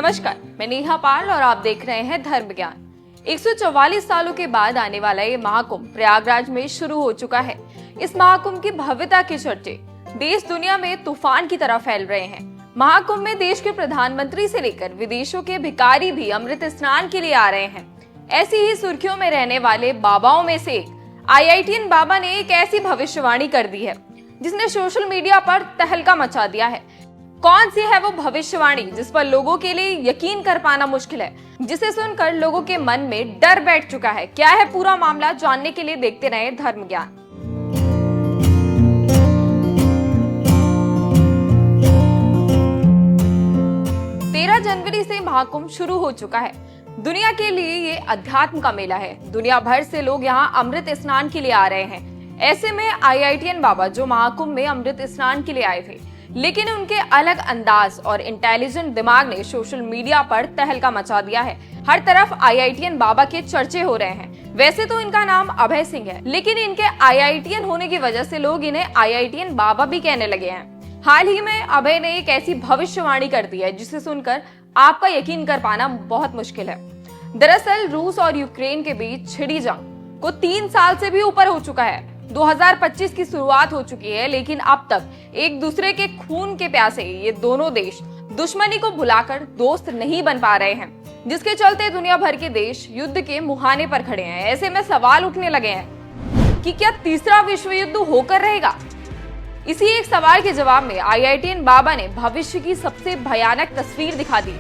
नमस्कार, मैं नेहा पाल और आप देख रहे हैं धर्म ज्ञान। 144 सालों के बाद आने वाला ये महाकुंभ प्रयागराज में शुरू हो चुका है। इस महाकुंभ की भव्यता के चर्चे देश दुनिया में तूफान की तरह फैल रहे हैं। महाकुंभ में देश के प्रधानमंत्री से लेकर विदेशों के भिखारी भी अमृत स्नान के लिए आ रहे हैं। ऐसी ही सुर्खियों में रहने वाले बाबाओं में से एक IITN बाबा ने एक ऐसी भविष्यवाणी कर दी है जिसने सोशल मीडिया पर तहलका मचा दिया है। कौन सी है वो भविष्यवाणी जिस पर लोगों के लिए यकीन कर पाना मुश्किल है, जिसे सुनकर लोगों के मन में डर बैठ चुका है? क्या है पूरा मामला, जानने के लिए देखते रहे धर्म ज्ञान। जनवरी से महाकुंभ शुरू हो चुका है। दुनिया के लिए ये अध्यात्म का मेला है। दुनिया भर से लोग यहाँ अमृत स्नान के लिए आ रहे हैं। ऐसे में IITN बाबा जो महाकुंभ में अमृत स्नान के लिए आए थे, लेकिन उनके अलग अंदाज और इंटेलिजेंट दिमाग ने सोशल मीडिया पर तहलका मचा दिया है। हर तरफ IITN बाबा के चर्चे हो रहे हैं। वैसे तो इनका नाम अभय सिंह है, लेकिन इनके IITN होने की वजह से लोग इन्हें IITN बाबा भी कहने लगे हैं। हाल ही में अभय ने एक ऐसी भविष्यवाणी कर दी है जिसे सुनकर आपका यकीन कर पाना बहुत मुश्किल है। दरअसल रूस और यूक्रेन के बीच छिड़ी जंग को 3 साल से भी ऊपर हो चुका है। 2025 की शुरुआत हो चुकी है, लेकिन अब तक एक दूसरे के खून के प्यासे ये दोनों देश दुश्मनी को भुलाकर दोस्त नहीं बन पा रहे हैं, जिसके चलते दुनिया भर के देश युद्ध के मुहाने पर खड़े हैं। ऐसे में सवाल उठने लगे हैं कि क्या तीसरा विश्व युद्ध होकर रहेगा? इसी एक सवाल के जवाब में IITN बाबा ने भविष्य की सबसे भयानक तस्वीर दिखा दी।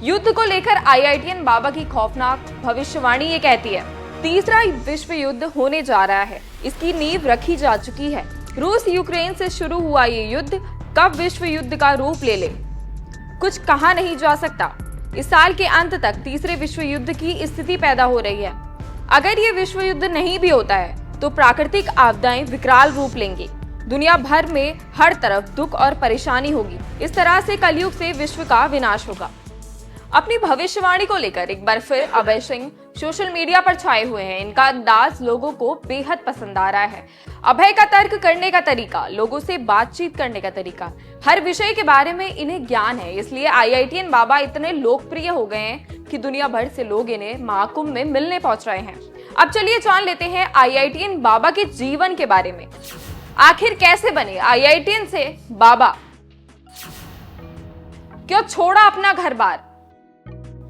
युद्ध को लेकर IITN बाबा की खौफनाक भविष्यवाणी ये कहती है, तीसरा विश्व युद्ध होने जा रहा है। इसकी नींव रखी जा चुकी है। रूस यूक्रेन से शुरू हुआ ये युद्ध कब विश्व युद्ध का रूप ले ले, कुछ कहा नहीं जा सकता। इस साल के अंत तक तीसरे विश्व युद्ध की स्थिति पैदा हो रही है। अगर ये विश्व युद्ध नहीं भी होता है तो प्राकृतिक आपदाएं विकराल रूप लेंगी। दुनिया भर में हर तरफ दुख और परेशानी होगी। इस तरह से कलयुग से विश्व का विनाश होगा। अपनी भविष्यवाणी को लेकर एक बार फिर अभय सिंह सोशल मीडिया पर छाए हुए हैं। इनका अंदाज लोगों को बेहद पसंद आ रहा है। अभय का तर्क करने का तरीका, लोगों से बातचीत करने का तरीका, हर विषय के बारे में इन्हें ज्ञान है। इसलिए IITN बाबा इतने लोकप्रिय हो गए हैं कि दुनिया भर से लोग इन्हें महाकुंभ में मिलने पहुंच रहे हैं। अब चलिए जान लेते हैं IITN बाबा के जीवन के बारे में। आखिर कैसे बने IITN से बाबा? क्यों छोड़ा अपना घर बार?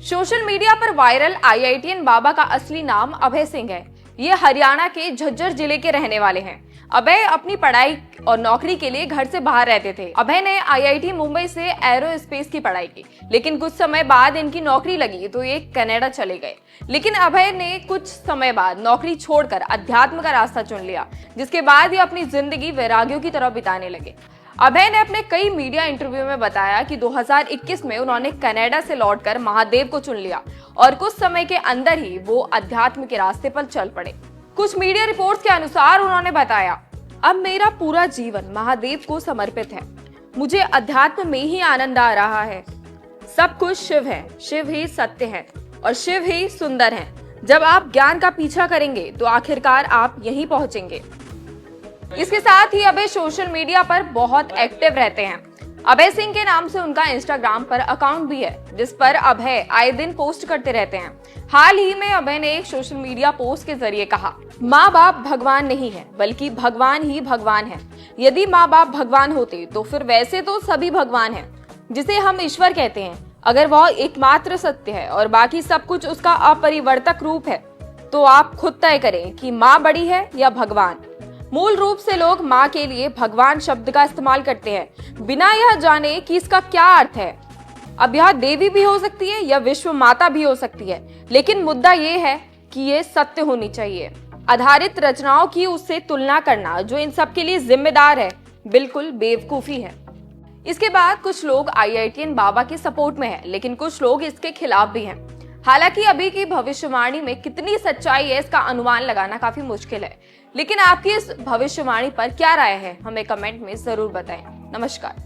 सोशल मीडिया पर वायरल IITN बाबा का असली नाम अभय सिंह है। ये हरियाणा के झज्जर जिले के रहने वाले हैं। अभय अपनी पढ़ाई और नौकरी के लिए घर से बाहर रहते थे। अभय ने IIT मुंबई से एरोस्पेस की पढ़ाई की, लेकिन कुछ समय बाद इनकी नौकरी लगी तो ये कनाडा चले गए। लेकिन अभय ने कुछ समय बाद नौकरी छोड़कर अध्यात्म का रास्ता चुन लिया, जिसके बाद ये अपनी जिंदगी वैरागियों की तरह बिताने लगे। अभय ने अपने कई मीडिया इंटरव्यू में बताया कि 2021 में उन्होंने कनाडा से लौटकर महादेव को चुन लिया और कुछ समय के अंदर ही वो अध्यात्म के रास्ते पर चल पड़े। कुछ मीडिया रिपोर्ट्स के अनुसार उन्होंने बताया, अब मेरा पूरा जीवन महादेव को समर्पित है। मुझे अध्यात्म में ही आनंद आ रहा है। सब कुछ शिव है, शिव ही सत्य है और शिव ही सुंदर है। जब आप ज्ञान का पीछा करेंगे तो आखिरकार आप यहीं पहुंचेंगे। इसके साथ ही अभय सोशल मीडिया पर बहुत एक्टिव रहते हैं। अभय सिंह के नाम से उनका इंस्टाग्राम पर अकाउंट भी है, जिस पर अभय आए दिन पोस्ट करते रहते हैं। हाल ही में अभय ने एक सोशल मीडिया पोस्ट के जरिए कहा, माँ बाप भगवान नहीं है, बल्कि भगवान ही भगवान है। यदि माँ बाप भगवान होते तो फिर वैसे तो सभी भगवान हैं, जिसे हम ईश्वर कहते हैं। अगर वह एकमात्र सत्य है और बाकी सब कुछ उसका अपरिवर्तक रूप है, तो आप खुद तय करें कि माँ बड़ी है या भगवान। मूल रूप से लोग माँ के लिए भगवान शब्द का इस्तेमाल करते हैं, बिना यह जाने कि इसका क्या अर्थ है। अब यह देवी भी हो सकती है या विश्व माता भी हो सकती है, लेकिन मुद्दा ये है कि ये सत्य होनी चाहिए। आधारित रचनाओं की उससे तुलना करना, जो इन सब के लिए जिम्मेदार है, बिल्कुल बेवकूफी है। इसके बाद कुछ लोग IITN बाबा के सपोर्ट में हैं, लेकिन कुछ लोग इसके खिलाफ भी हैं। हालांकि अभी की भविष्यवाणी में कितनी सच्चाई है इसका अनुमान लगाना काफी मुश्किल है, लेकिन आपकी इस भविष्यवाणी पर क्या राय है, हमें कमेंट में जरूर बताएं। नमस्कार।